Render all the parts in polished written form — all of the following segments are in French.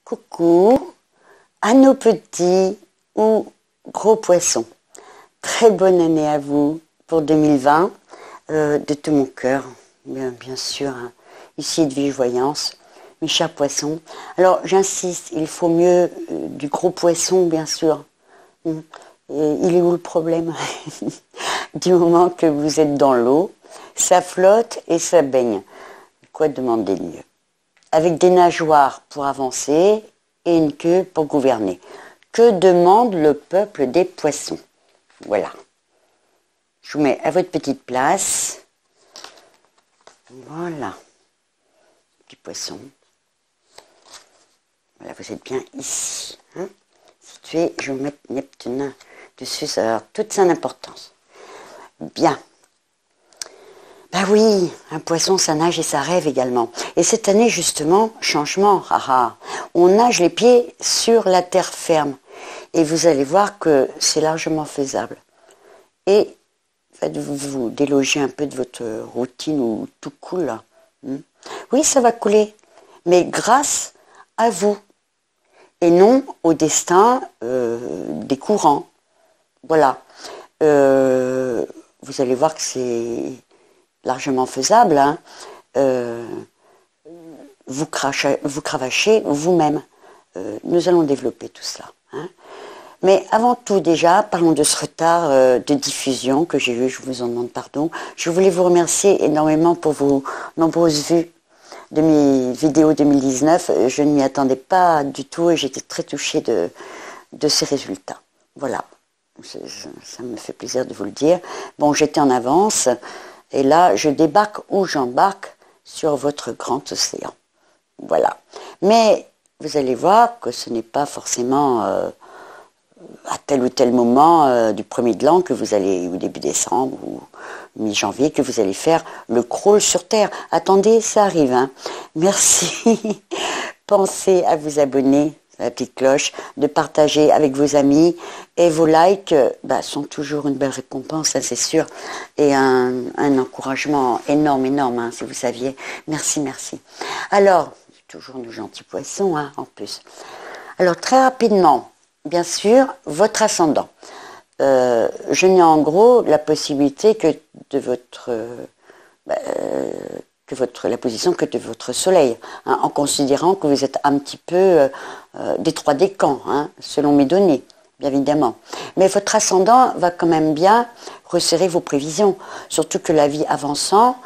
Coucou à nos petits ou gros poissons. Très bonne année à vous pour 2020, de tout mon cœur, bien sûr, hein, ici de Vigevoyance, mes chers poissons. Alors j'insiste, il faut mieux du gros poisson, bien sûr. Et il est où le problème? Du moment que vous êtes dans l'eau, ça flotte et ça baigne. Quoi demander de mieux? Avec des nageoires pour avancer et une queue pour gouverner. Que demande le peuple des poissons? Voilà. Je vous mets à votre petite place. Voilà. Petit poisson. Voilà, vous êtes bien ici. Hein, situé, je vais mettre Neptune dessus, ça va avoir toute son importance. Bien. Ben oui, un poisson, ça nage et ça rêve également. Et cette année, justement, changement, haha. On nage les pieds sur la terre ferme. Et vous allez voir que c'est largement faisable. Et faites-vous vous déloger un peu de votre routine où tout coule là. Oui, ça va couler, mais grâce à vous. Et non au destin des courants. Voilà. Vous allez voir que c'est largement faisable. Hein. Vous cravachez vous-même. Nous allons développer tout cela. Hein. Mais avant tout déjà, parlons de ce retard de diffusion que j'ai eu, je vous en demande pardon. Je voulais vous remercier énormément pour vos nombreuses vues de mes vidéos 2019. Je ne m'y attendais pas du tout et j'étais très touchée de ces résultats. Voilà, ça me fait plaisir de vous le dire. Bon, j'étais en avance et là, je débarque ou j'embarque sur votre grand océan. Voilà. Mais vous allez voir que ce n'est pas forcément à tel ou tel moment du premier de l'an que vous allez, ou début décembre ou mi-janvier, que vous allez faire le crawl sur Terre. Attendez, ça arrive. Hein. Merci. Pensez à vous abonner à la petite cloche, de partager avec vos amis. Et vos likes sont toujours une belle récompense, hein, c'est sûr. Et un encouragement énorme, hein, si vous saviez. Merci, merci. Alors, toujours nos gentils poissons, hein, en plus. Alors, très rapidement, bien sûr, votre ascendant. Je n'ai en gros la possibilité que de la position que de votre soleil, hein, en considérant que vous êtes un petit peu des trois décans, hein, selon mes données, bien évidemment. Mais votre ascendant va quand même bien resserrer vos prévisions, surtout que la vie avançant,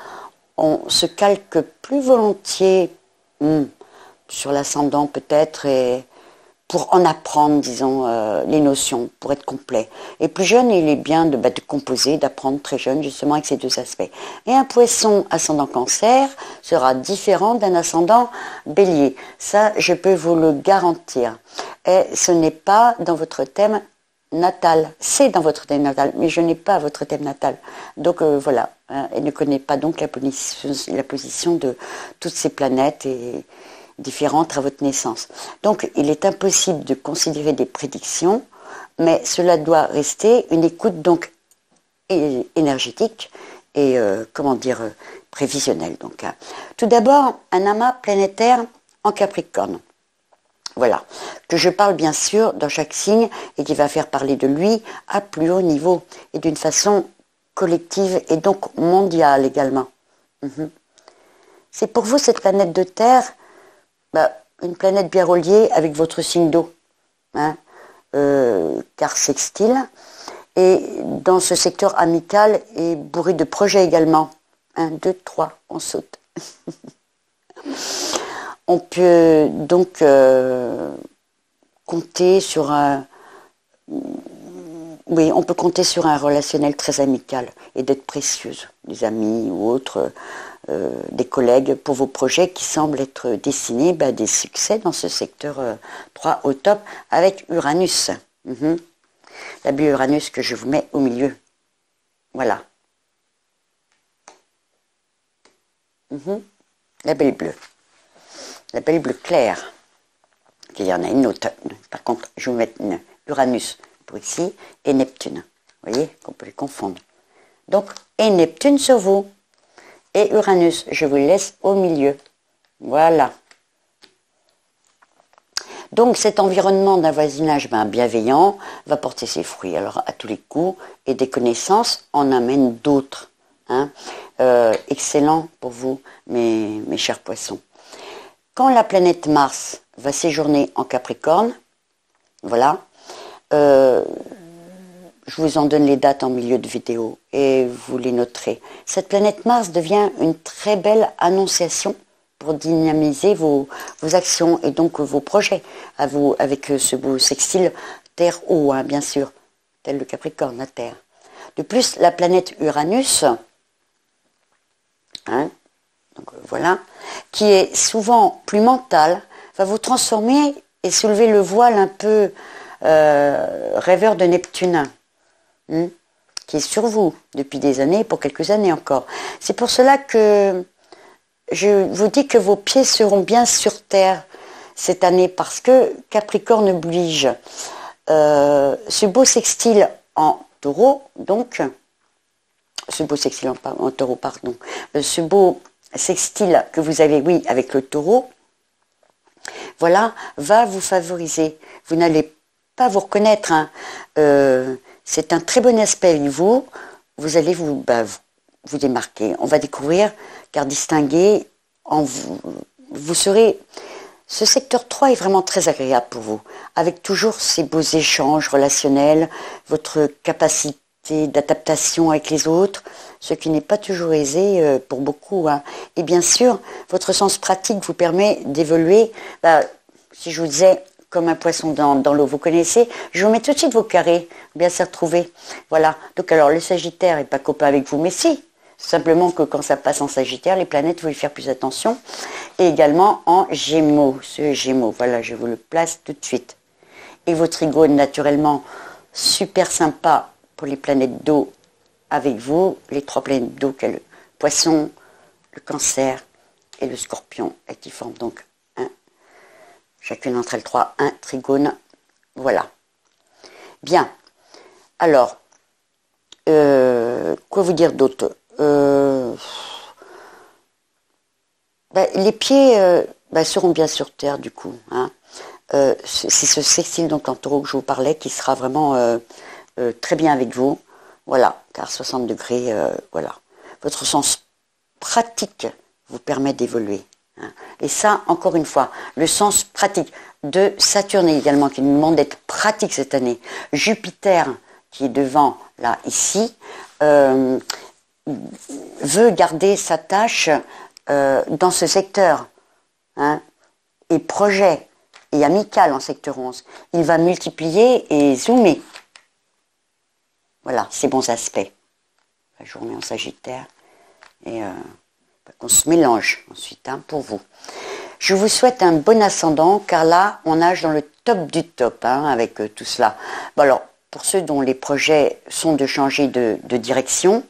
on se calque plus volontiers sur l'ascendant peut-être et pour en apprendre, disons, les notions, pour être complet. Et plus jeune, il est bien de composer, d'apprendre très jeune, justement, avec ces deux aspects. Et un poisson ascendant cancer sera différent d'un ascendant bélier. Ça, je peux vous le garantir. Et ce n'est pas dans votre thème natal. C'est dans votre thème natal, mais je n'ai pas votre thème natal. Donc, voilà. Hein, elle ne connaît pas donc la position de toutes ces planètes et différentes à votre naissance. Donc, il est impossible de considérer des prédictions, mais cela doit rester une écoute donc énergétique et, prévisionnelle. Donc, hein. Tout d'abord, un amas planétaire en Capricorne. Voilà, que je parle bien sûr dans chaque signe et qui va faire parler de lui à plus haut niveau et d'une façon collective et donc mondiale également. C'est pour vous cette planète de Terre, une planète bien reliée avec votre signe d'eau, hein, car sextile, et dans ce secteur amical et bourré de projets également. 1, 2, 3, on saute. On peut donc compter sur un relationnel très amical et d'être précieuse, des amis ou autres, des collègues pour vos projets qui semblent être destinés à des succès dans ce secteur 3 au top avec Uranus. La bulle Uranus que je vous mets au milieu. Voilà. La belle bleue. La belle bleue claire. Il y en a une autre. Par contre, je vais vous mettre une Uranus pour ici et Neptune. Vous voyez qu'on peut les confondre. Donc, et Neptune sur vous. Et Uranus, je vous laisse au milieu. Voilà. Donc cet environnement d'un voisinage bienveillant va porter ses fruits alors à tous les coups et des connaissances en amènent d'autres. Hein. Excellent pour vous mes chers poissons. Quand la planète Mars va séjourner en Capricorne, voilà, je vous en donne les dates en milieu de vidéo et vous les noterez. Cette planète Mars devient une très belle annonciation pour dynamiser vos actions et donc vos projets à vous, avec ce beau sextile Terre-Eau, hein, bien sûr, tel le Capricorne, la Terre. De plus, la planète Uranus, hein, donc voilà, qui est souvent plus mentale, va vous transformer et soulever le voile un peu rêveur de Neptune, qui est sur vous depuis des années, pour quelques années encore. C'est pour cela que je vous dis que vos pieds seront bien sur terre cette année, parce que Capricorne oblige. Ce beau sextile en taureau, donc, ce beau sextile en taureau, pardon, ce beau sextile que vous avez, oui, avec le taureau, voilà, va vous favoriser. Vous n'allez pas vous reconnaître, hein. C'est un très bon aspect avec vous. Vous allez vous démarquer. On va découvrir, car distinguer, vous serez... Ce secteur 3 est vraiment très agréable pour vous, avec toujours ces beaux échanges relationnels, votre capacité d'adaptation avec les autres, ce qui n'est pas toujours aisé pour beaucoup, hein. Et bien sûr, votre sens pratique vous permet d'évoluer. Si je vous disais, comme un poisson dans l'eau, vous connaissez, je vous mets tout de suite vos carrés, bien s'y retrouver. Voilà. Donc alors, le Sagittaire n'est pas copain avec vous, mais si. Simplement que quand ça passe en Sagittaire, les planètes vont y faire plus attention. Et également en Gémeaux, ce Gémeaux, voilà, je vous le place tout de suite. Et vos trigones, naturellement, super sympa pour les planètes d'eau avec vous, les 3 planètes d'eau, le Poisson, le Cancer et le Scorpion, et qui forment donc chacune d'entre elles 3, un trigone, voilà. Bien, alors, quoi vous dire d'autre? Les pieds seront bien sur terre du coup, hein. C'est ce sextile donc en taureau que je vous parlais qui sera vraiment très bien avec vous, voilà, car 60 degrés, voilà. Votre sens pratique vous permet d'évoluer, hein. Et ça, encore une fois, le sens pratique de Saturne également qui nous demande d'être pratique cette année, Jupiter qui est devant là ici, veut garder sa tâche dans ce secteur, hein, et projet et amical en secteur 11. Il va multiplier et zoomer. Voilà, ces bons aspects. La journée en Sagittaire et qu'on se mélange ensuite, hein, pour vous. Je vous souhaite un bon ascendant, car là, on nage dans le top du top, hein, avec tout cela. Bon, alors, pour ceux dont les projets sont de changer de direction,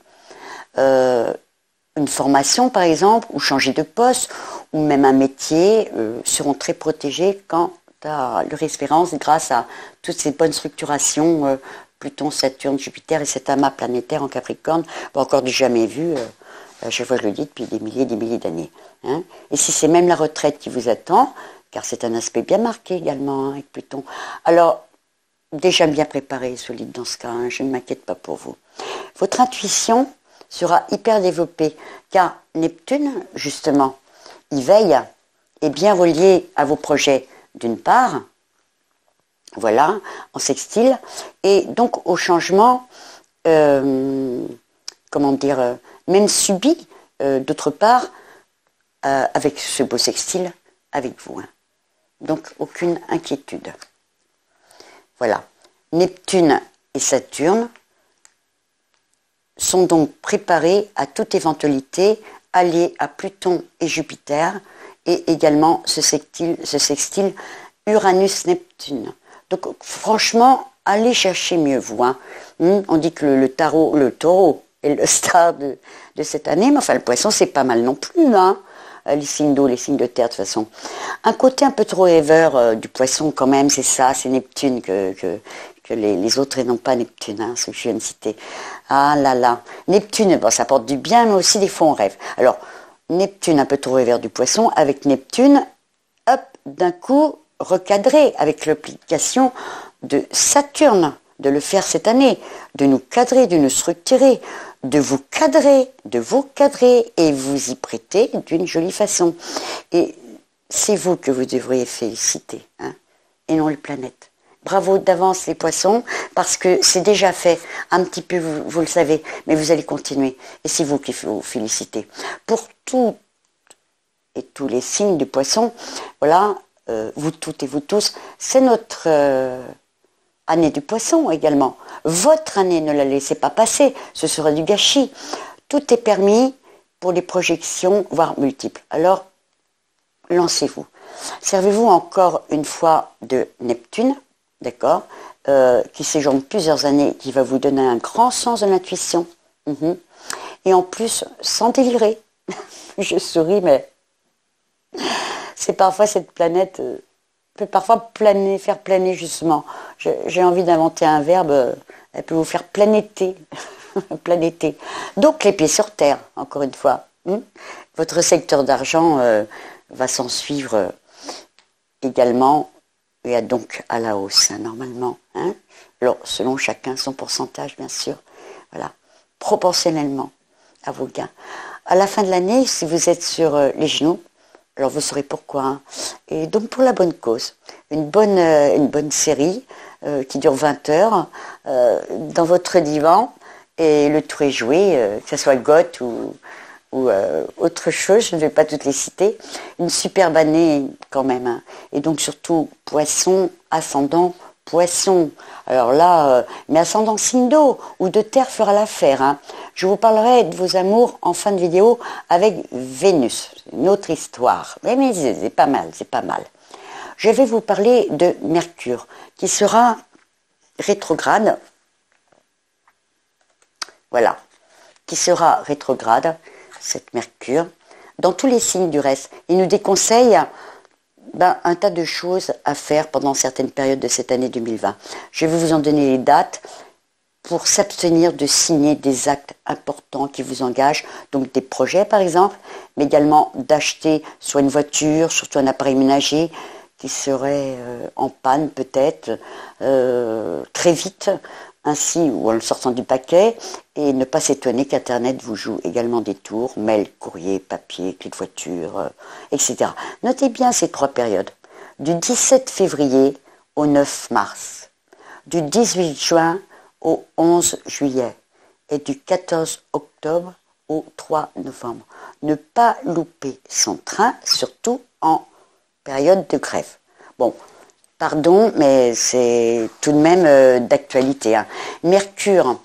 une formation par exemple, ou changer de poste, ou même un métier, seront très protégés quant à leur espérance grâce à toutes ces bonnes structurations, Pluton, Saturne, Jupiter et cet amas planétaire en Capricorne, encore du jamais vu, à chaque fois je le dis, depuis des milliers d'années, hein. Et si c'est même la retraite qui vous attend, car c'est un aspect bien marqué également, hein, avec Pluton, alors déjà bien préparé, solide dans ce cas, hein, je ne m'inquiète pas pour vous. Votre intuition sera hyper développée, car Neptune, justement, il veille, est bien relié à vos projets d'une part, voilà, en sextile, et donc au changement, comment dire, même subi, d'autre part, avec ce beau sextile, avec vous, hein. Donc aucune inquiétude. Voilà, Neptune et Saturne sont donc préparés à toute éventualité, alliés à Pluton et Jupiter, et également ce sextile Uranus-Neptune. Donc franchement, allez chercher mieux vous, hein. On dit que le taureau est le star de cette année, mais enfin le poisson c'est pas mal non plus, hein. Les signes d'eau, les signes de terre de toute façon. Un côté un peu trop rêveur du poisson quand même, c'est ça, c'est Neptune que les autres et non pas Neptune, hein, ce que je viens de citer. Ah là là, Neptune, bon, ça apporte du bien, mais aussi des fois on rêve. Alors, Neptune un peu trop rêveur du poisson, avec Neptune, hop, d'un coup, recadrer avec l'application de Saturne, de le faire cette année, de nous cadrer, de nous structurer, de vous cadrer et vous y prêter d'une jolie façon. Et c'est vous que vous devriez féliciter, hein, et non les planètes. Bravo d'avance les poissons, parce que c'est déjà fait, un petit peu, vous le savez, mais vous allez continuer. Et c'est vous qui vous félicitez. Pour tout et tous les signes du poisson, voilà, vous toutes et vous tous, c'est notre année du poisson également. Votre année, ne la laissez pas passer, ce sera du gâchis. Tout est permis pour les projections, voire multiples. Alors, lancez-vous. Servez-vous encore une fois de Neptune, d'accord, qui séjourne plusieurs années, qui va vous donner un grand sens de l'intuition. Et en plus, sans délirer. Je souris, mais c'est parfois cette planète peut parfois planer, faire planer justement. J'ai envie d'inventer un verbe, elle peut vous faire planéter. Planéter. Donc les pieds sur terre, encore une fois. Votre secteur d'argent va s'en suivre également, et donc à la hausse, hein, normalement. Hein. Alors, selon chacun son pourcentage, bien sûr. Voilà. Proportionnellement à vos gains. À la fin de l'année, si vous êtes sur les genoux, alors vous saurez pourquoi. Hein. Et donc pour la bonne cause. Une bonne série qui dure 20 heures dans votre divan, et le tour est joué, que ce soit goth ou autre chose, je ne vais pas toutes les citer. Une superbe année quand même. Hein. Et donc surtout poisson, ascendant poisson. Alors là, mais ascendant signe d'eau ou de terre fera l'affaire. Hein. Je vous parlerai de vos amours en fin de vidéo avec Vénus. Une autre histoire. Mais c'est pas mal, c'est pas mal. Je vais vous parler de Mercure, qui sera rétrograde. Voilà. Qui sera rétrograde, cette Mercure, dans tous les signes du reste. Il nous déconseille un tas de choses à faire pendant certaines périodes de cette année 2020. Je vais vous en donner les dates pour s'abstenir de signer des actes importants qui vous engagent, donc des projets par exemple, mais également d'acheter soit une voiture, surtout un appareil ménager qui serait en panne peut-être très vite, ainsi ou en le sortant du paquet, et ne pas s'étonner qu'Internet vous joue également des tours, mail, courrier, papier, clé de voiture, etc. Notez bien ces 3 périodes. Du 17 février au 9 mars, du 18 juin au 11 juillet et du 14 octobre au 3 novembre. Ne pas louper son train, surtout en période de grève. Bon, pardon, mais c'est tout de même d'actualité. Hein. Mercure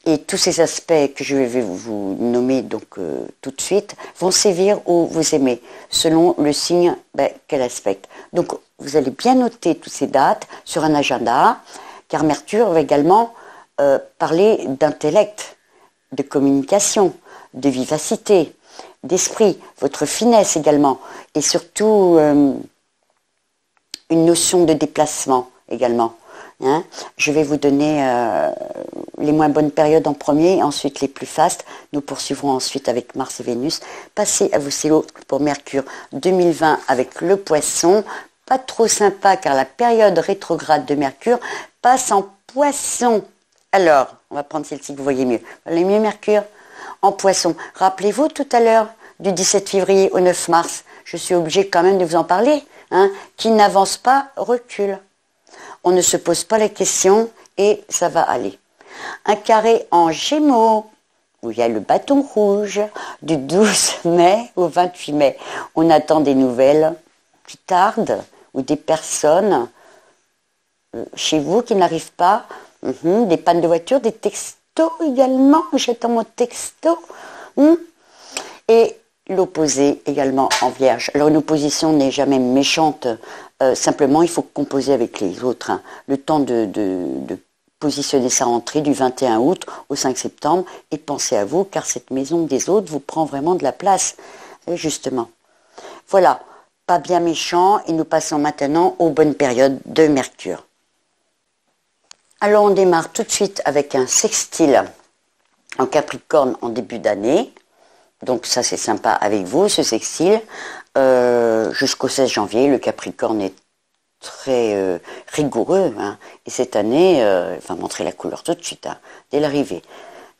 et tous ces aspects que je vais vous nommer donc tout de suite vont sévir ou vous aimez, selon le signe qu'elle aspecte. Donc vous allez bien noter toutes ces dates sur un agenda, car Mercure va également parler d'intellect, de communication, de vivacité, d'esprit, votre finesse également, et surtout une notion de déplacement également. Hein. Je vais vous donner les moins bonnes périodes en premier, et ensuite les plus fastes. Nous poursuivrons ensuite avec Mars et Vénus. Passez à vos stylos pour Mercure 2020 avec le Poisson. Pas trop sympa car la période rétrograde de Mercure passe en Poisson. Alors, on va prendre celle-ci que vous voyez mieux. Vous voyez mieux Mercure en Poisson. Rappelez-vous tout à l'heure du 17 février au 9 mars. Je suis obligée quand même de vous en parler. Hein, qui n'avance pas, recule. On ne se pose pas la question et ça va aller. Un carré en Gémeaux, où il y a le bâton rouge, du 12 mai au 28 mai. On attend des nouvelles qui tardent, ou des personnes chez vous qui n'arrivent pas, des pannes de voiture, des textos également, j'attends mon texto. Et l'opposé également en Vierge. Alors une opposition n'est jamais méchante, simplement il faut composer avec les autres. Hein. Le temps de positionner sa rentrée du 21 août au 5 septembre et pensez à vous car cette maison des autres vous prend vraiment de la place, justement. Voilà, pas bien méchant et nous passons maintenant aux bonnes périodes de Mercure. Alors on démarre tout de suite avec un sextile en Capricorne en début d'année. Donc ça c'est sympa avec vous, ce sextile. Jusqu'au 16 janvier, le Capricorne est très rigoureux, hein, et cette année, il va montrer la couleur tout de suite, hein, dès l'arrivée.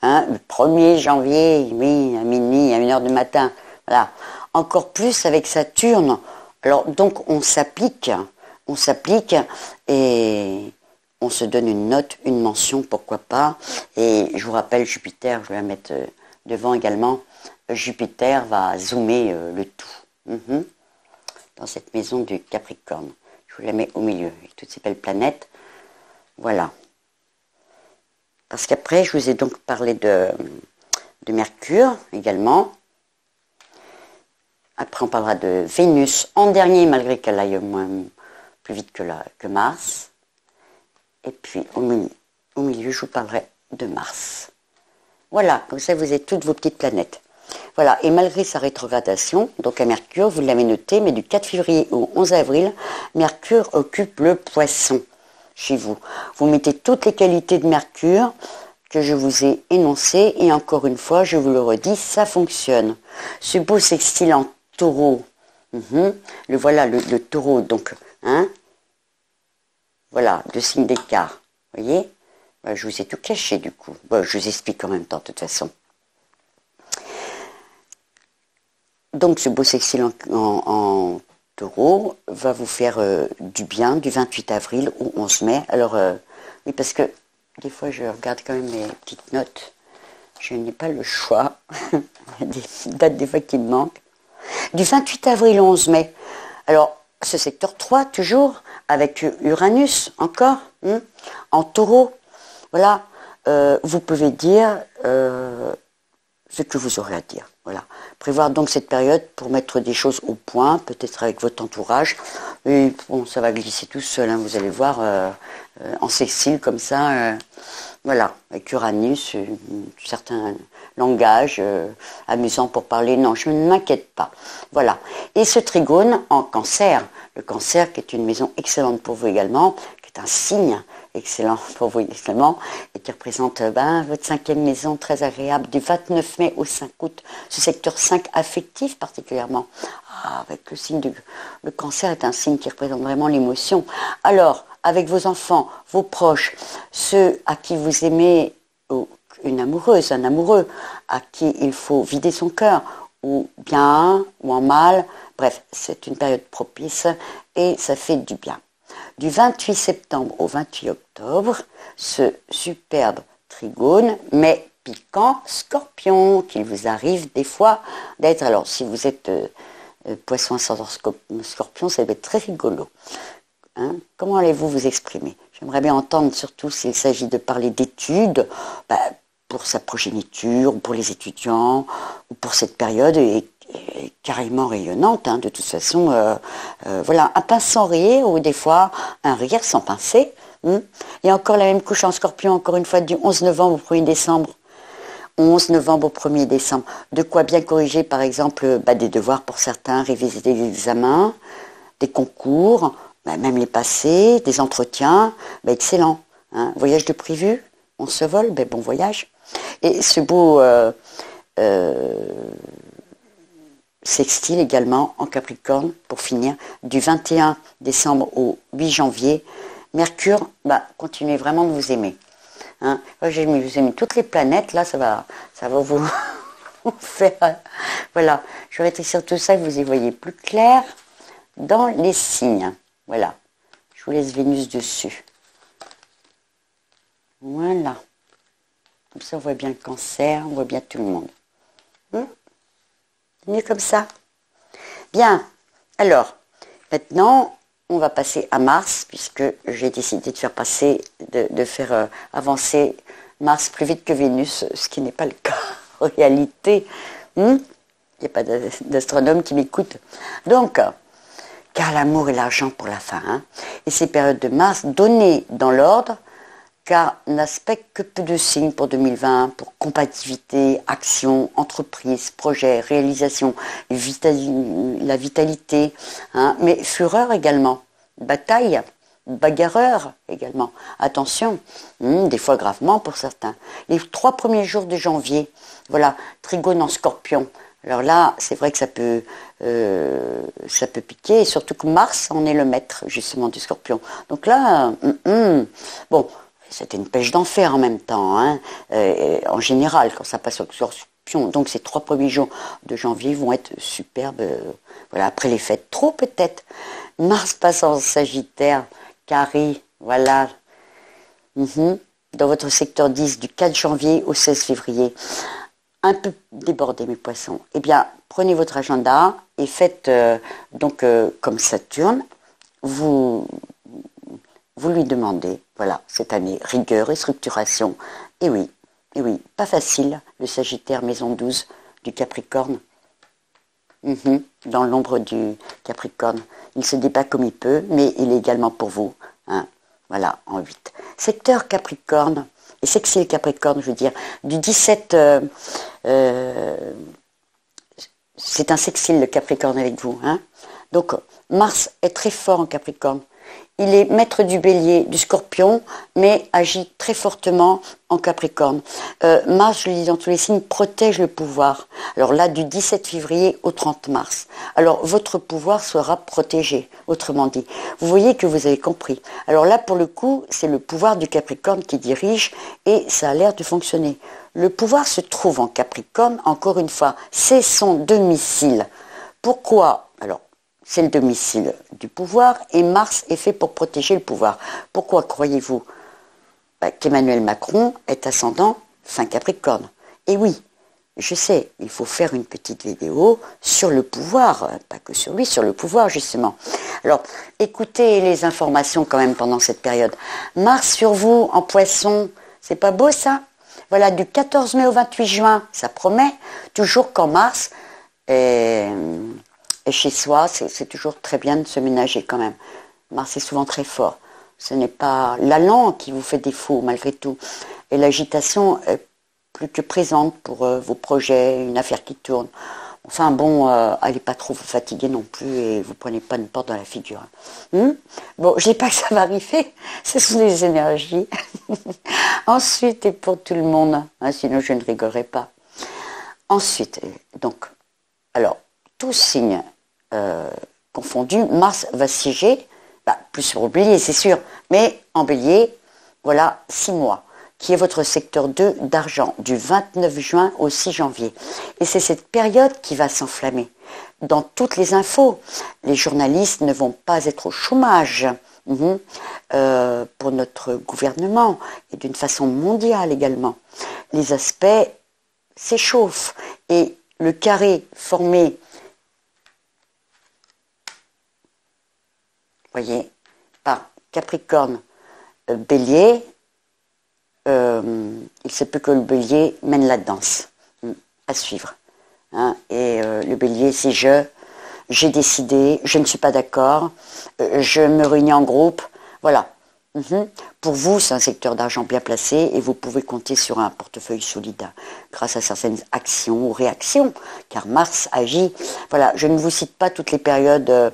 Hein, le 1er janvier, oui, à minuit, à 1h du matin, voilà. Encore plus avec Saturne. Alors, donc, on s'applique, et on se donne une note, une mention, pourquoi pas. Et je vous rappelle, Jupiter, je vais la mettre devant également, Jupiter va zoomer le tout. Dans cette maison du Capricorne. Je vous la mets au milieu, avec toutes ces belles planètes. Voilà. Parce qu'après, je vous ai donc parlé de Mercure également. Après, on parlera de Vénus en dernier, malgré qu'elle aille plus vite que Mars. Et puis, au milieu, je vous parlerai de Mars. Voilà, comme ça, vous avez toutes vos petites planètes. Voilà, et malgré sa rétrogradation, donc à Mercure, vous l'avez noté, mais du 4 février au 11 avril, Mercure occupe le Poisson chez vous. Vous mettez toutes les qualités de Mercure que je vous ai énoncées, et encore une fois, je vous le redis, ça fonctionne. Ce beau sextile en Taureau, voilà le Taureau, donc, hein, voilà, de signe d'écart, voyez, je vous ai tout caché du coup, je vous explique en même temps de toute façon. Donc ce beau sextile en Taureau va vous faire du bien du 28 avril au 11 mai. Alors, oui, parce que des fois je regarde quand même mes petites notes. Je n'ai pas le choix. Il y a des dates des fois qui me manquent. Du 28 avril au 11 mai. Alors, ce secteur 3, toujours, avec Uranus, encore, en Taureau. Voilà, vous pouvez dire ce que vous aurez à dire. Voilà. Prévoir donc cette période pour mettre des choses au point, peut-être avec votre entourage. Et bon, ça va glisser tout seul, hein, vous allez voir, en sextile comme ça. Voilà, avec Uranus, certains langages amusants pour parler. Non, je ne m'inquiète pas. Voilà. Et ce trigone en Cancer, le Cancer qui est une maison excellente pour vous également, qui est un signe excellent pour vous également, et qui représente votre 5e maison, très agréable, du 29 mai au 5 août, ce secteur 5 affectif particulièrement. Avec le signe le Cancer est un signe qui représente vraiment l'émotion. Alors, avec vos enfants, vos proches, ceux à qui vous aimez, ou une amoureuse, un amoureux, à qui il faut vider son cœur, ou bien, ou en mal, bref, c'est une période propice, et ça fait du bien. Du 28 septembre au 28 octobre, ce superbe trigone, mais piquant Scorpion, qu'il vous arrive des fois d'être. Alors, si vous êtes poisson ascendant Scorpion, ça va être très rigolo. Hein? Comment allez-vous vous exprimer? J'aimerais bien entendre, surtout s'il s'agit de parler d'études, pour sa progéniture, ou pour les étudiants, ou pour cette période, et carrément rayonnante, hein, de toute façon, voilà, un pince sans rire, ou des fois un rire sans pincer. Et encore la même couche en Scorpion, encore une fois, du 11 novembre au 1er décembre. 11 novembre au 1er décembre. De quoi bien corriger, par exemple, des devoirs pour certains, réviser des examens, des concours, même les passés, des entretiens, excellent. Hein. Voyage de prévu, on se vole, bon voyage. Et ce beau sextile également en Capricorne, pour finir, du 21 décembre au 8 janvier. Mercure, continuez vraiment de vous aimer. Hein. Je vous ai mis toutes les planètes, là, ça va vous faire... Voilà, je vais rétrécir tout ça, que vous y voyez plus clair dans les signes. Voilà, je vous laisse Vénus dessus. Voilà. Comme ça, on voit bien le Cancer, on voit bien tout le monde. C'est mieux comme ça. Bien, alors, maintenant, on va passer à Mars, puisque j'ai décidé de faire avancer Mars plus vite que Vénus, ce qui n'est pas le cas en réalité. Il n'y a pas d'astronome qui m'écoute. Donc, car l'amour et l'argent pour la fin. Hein. Et ces périodes de Mars, données dans l'ordre, car n'aspectent que peu de signes pour 2020, pour compatibilité, action, entreprise, projet, réalisation, la vitalité, hein, mais fureur également, bataille, bagarreur également. Attention, des fois gravement pour certains. Les 3 premiers jours de janvier, voilà, trigone en Scorpion. Alors là, c'est vrai que ça peut ça peut piquer, et surtout que Mars en est le maître, justement, du Scorpion. Donc là, bon, c'était une pêche d'enfer en même temps, hein, en général, quand ça passe au Scorpion. Donc ces 3 premiers jours de janvier vont être superbes, voilà, après les fêtes. Trop peut-être. Mars passe en Sagittaire, carré, voilà, dans votre secteur 10 du 4 janvier au 16 février. Un peu débordé, mes poissons. Eh bien, prenez votre agenda et faites comme Saturne, vous lui demandez, voilà, cette année, rigueur et structuration. Et oui, pas facile, le Sagittaire maison 12 du Capricorne. Dans l'ombre du Capricorne. Il se débat comme il peut, mais il est également pour vous. Hein. Voilà, en 8. Secteur Capricorne, et sextile Capricorne, je veux dire, du 17... c'est un sextile le Capricorne avec vous. Hein. Donc, Mars est très fort en Capricorne. Il est maître du Bélier, du Scorpion, mais agit très fortement en Capricorne. Mars, je le dis dans tous les signes, protège le pouvoir. Alors là, du 17 février au 30 mars. Alors, votre pouvoir sera protégé, autrement dit. Vous voyez que vous avez compris. Alors là, pour le coup, c'est le pouvoir du Capricorne qui dirige et ça a l'air de fonctionner. Le pouvoir se trouve en Capricorne, encore une fois, c'est son domicile. Pourquoi ? Alors, c'est le domicile du pouvoir et Mars est fait pour protéger le pouvoir. Pourquoi croyez-vous qu'Emmanuel Macron est ascendant fin Capricorne? Et oui, je sais, il faut faire une petite vidéo sur le pouvoir, pas que sur lui, sur le pouvoir justement. Alors, écoutez les informations quand même pendant cette période. Mars sur vous en Poisson, c'est pas beau ça? Voilà, du 14 mai au 28 juin, ça promet, toujours qu'en Mars... Et chez soi, c'est toujours très bien de se ménager quand même. Mars est souvent très fort. Ce n'est pas l'allant qui vous fait défaut malgré tout. Et l'agitation est plus que présente pour vos projets, une affaire qui tourne. Enfin bon, allez pas trop vous fatiguer non plus et vous prenez pas une porte dans la figure. Bon, je dis pas que ça va arriver, ce sont des énergies. Ensuite, et pour tout le monde, hein, sinon je ne rigolerai pas. Ensuite, donc, alors, tous signes confondus, Mars va siéger, plus sur le Bélier, c'est sûr, mais en Bélier, voilà, 6 mois, qui est votre secteur 2 d'argent, du 29 juin au 6 janvier. Et c'est cette période qui va s'enflammer. Dans toutes les infos, les journalistes ne vont pas être au chômage pour notre gouvernement et d'une façon mondiale également. Les aspects s'échauffent et le carré formé, voyez, par Capricorne, Bélier, il se peut que le Bélier mène la danse à suivre. Hein, et le Bélier, c'est j'ai décidé, je ne suis pas d'accord, je me réunis en groupe, voilà. Pour vous, c'est un secteur d'argent bien placé et vous pouvez compter sur un portefeuille solide grâce à certaines actions ou réactions, car Mars agit. Voilà, je ne vous cite pas toutes les périodes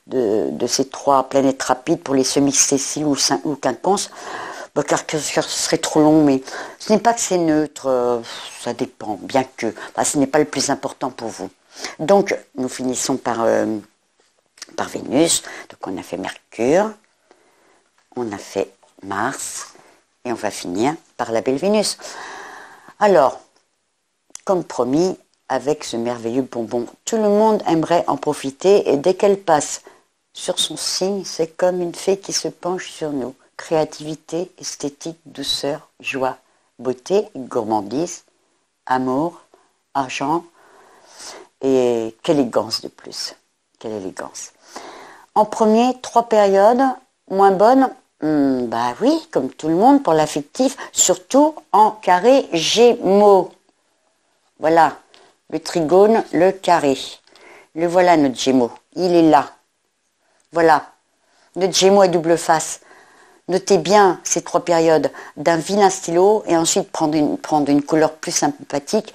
de ces 3 planètes rapides pour les semi-sextiles ou quinconces, car ce serait trop long, mais ce n'est pas que c'est neutre, ça dépend, bien que ce n'est pas le plus important pour vous. Donc, nous finissons par Vénus, donc on a fait Mercure, on a fait Mars, et on va finir par la belle Vénus. Alors, comme promis, avec ce merveilleux bonbon, tout le monde aimerait en profiter, et dès qu'elle passe sur son signe, c'est comme une fée qui se penche sur nous. Créativité, esthétique, douceur, joie, beauté, gourmandise, amour, argent, et quelle élégance de plus. Quelle élégance. En premier, 3 périodes moins bonnes. Oui, comme tout le monde, pour l'affectif, surtout en carré Gémeaux. Voilà, le trigone, le carré. Le voilà, notre Gémeaux. Il est là. Voilà, notre Gémeaux à double face. Notez bien ces 3 périodes d'un vilain stylo et ensuite prendre une couleur plus sympathique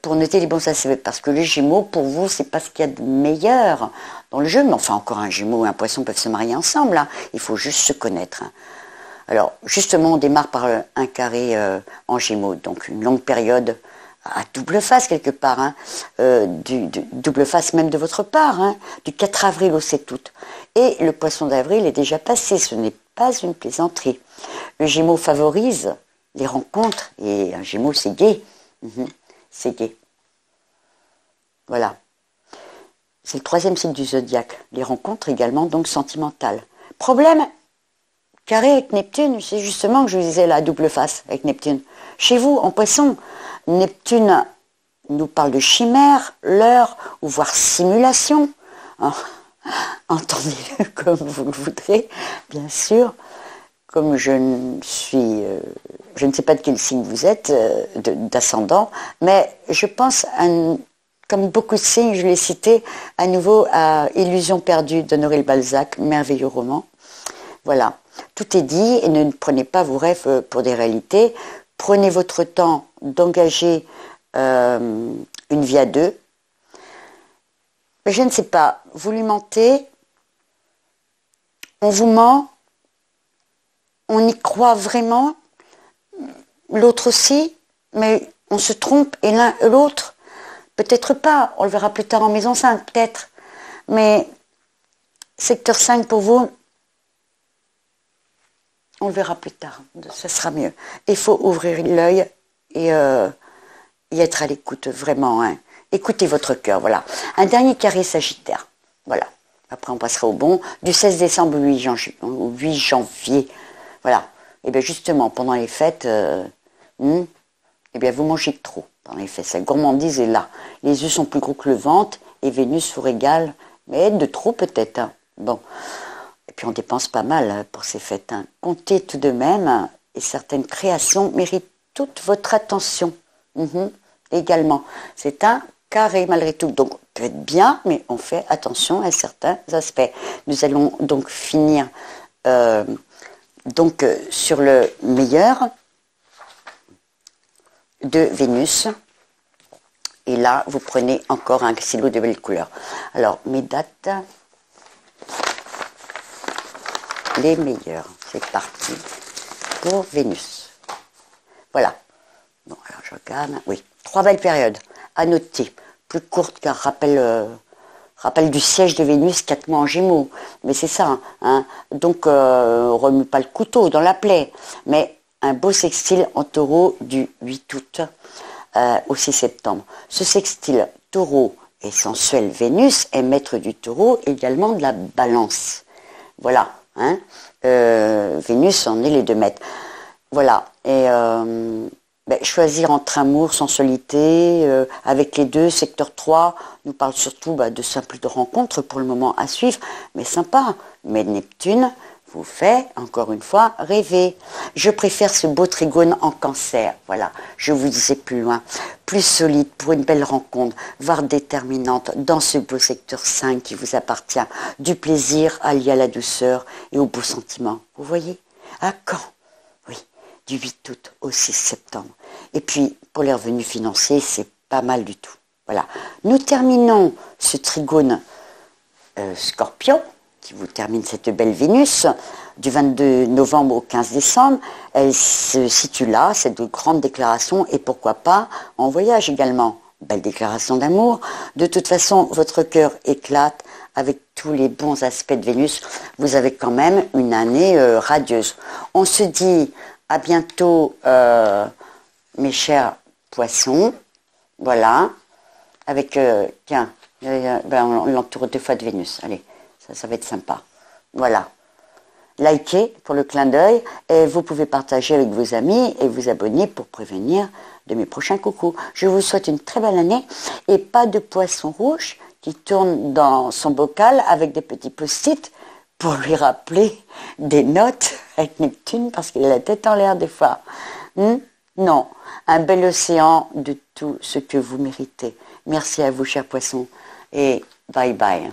pour noter les bons aspects. Parce que les Gémeaux, pour vous, c'est pas ce qu'il y a de meilleur dans le jeu. Mais enfin, encore un Gémeaux et un Poisson peuvent se marier ensemble. Hein. Il faut juste se connaître. Hein. Alors, justement, on démarre par un carré en Gémeaux. Donc, une longue période à double face quelque part, hein, double face même de votre part, hein, du 4 avril au 7 août. Et le poisson d'avril est déjà passé, ce n'est pas une plaisanterie. Le Gémeaux favorise les rencontres, et un Gémeaux c'est gai, c'est gai. Voilà. C'est le 3e signe du zodiaque, les rencontres également donc sentimentales. Problème, carré avec Neptune, c'est justement que je vous disais la double face avec Neptune. Chez vous, en poisson, Neptune nous parle de chimère, leurre, ou voire simulation. Entendez-le comme vous le voudrez, bien sûr. Comme je ne sais pas de quel signe vous êtes, d'ascendant, mais je pense, comme beaucoup de signes, je l'ai cité, à nouveau à Illusion perdue d'Honoré de Balzac, merveilleux roman. Voilà, tout est dit et ne prenez pas vos rêves pour des réalités. Prenez votre temps d'engager une vie à deux. Je ne sais pas, vous lui mentez, on vous ment, on y croit vraiment, l'autre aussi, mais on se trompe et l'un et l'autre, peut-être pas, on le verra plus tard en maison 5, peut-être, mais secteur 5 pour vous, on le verra plus tard, ça sera mieux. Il faut ouvrir l'œil et être à l'écoute, vraiment. Hein. Écoutez votre cœur, voilà. Un dernier carré Sagittaire, voilà. Après, on passera au bon. Du 16 décembre au 8 janvier, voilà. Et bien justement, pendant les fêtes, et bien vous mangez trop pendant les fêtes. La gourmandise est là. Les œufs sont plus gros que le ventre et Vénus vous régale, mais de trop peut-être. Hein. Bon. Et puis on dépense pas mal pour ces fêtes. Hein. Comptez tout de même, et certaines créations méritent toute votre attention. Également. C'est un carré malgré tout. Donc peut être bien, mais on fait attention à certains aspects. Nous allons donc finir sur le meilleur de Vénus. Et là, vous prenez encore un stylo de belle couleur. Alors, mes dates... les meilleurs. C'est parti pour Vénus. Voilà. Bon, alors je regarde. Oui, 3 belles périodes à noter. Plus courtes qu'un rappel du siège de Vénus, 4 mois en Gémeaux. Mais c'est ça. Hein. Donc, on remue pas le couteau dans la plaie. Mais un beau sextile en Taureau du 8 août au 6 septembre. Ce sextile Taureau et sensuel Vénus est maître du Taureau, également de la Balance. Voilà. Hein, Vénus en est les 2 maîtres. Voilà. Et choisir entre amour, sensualité, avec les deux, secteur 3, nous parle surtout de simples rencontres pour le moment à suivre, mais sympa. Mais Neptune vous fait, encore une fois, rêver. Je préfère ce beau trigone en Cancer. Voilà, je vous disais plus loin. Plus solide pour une belle rencontre, voire déterminante dans ce beau secteur 5 qui vous appartient. Du plaisir allié à la douceur et aux beaux sentiments. Vous voyez? À quand? Oui, du 8 août au 6 septembre. Et puis, pour les revenus financiers, c'est pas mal du tout. Voilà. Nous terminons ce trigone Scorpion, qui vous termine cette belle Vénus, du 22 novembre au 15 décembre. Elle se situe là, cette grande déclaration, et pourquoi pas en voyage également. Belle déclaration d'amour. De toute façon, votre cœur éclate avec tous les bons aspects de Vénus. Vous avez quand même une année radieuse. On se dit à bientôt, mes chers poissons. Voilà. Avec, on l'entoure 2 fois de Vénus. Allez. Ça va être sympa. Voilà. Likez pour le clin d'œil et vous pouvez partager avec vos amis et vous abonner pour prévenir de mes prochains coucous. Je vous souhaite une très belle année et pas de poisson rouge qui tourne dans son bocal avec des petits post-it pour lui rappeler des notes avec Neptune parce qu'il a la tête en l'air des fois. Non, un bel océan de tout ce que vous méritez. Merci à vous, chers poissons, et bye bye.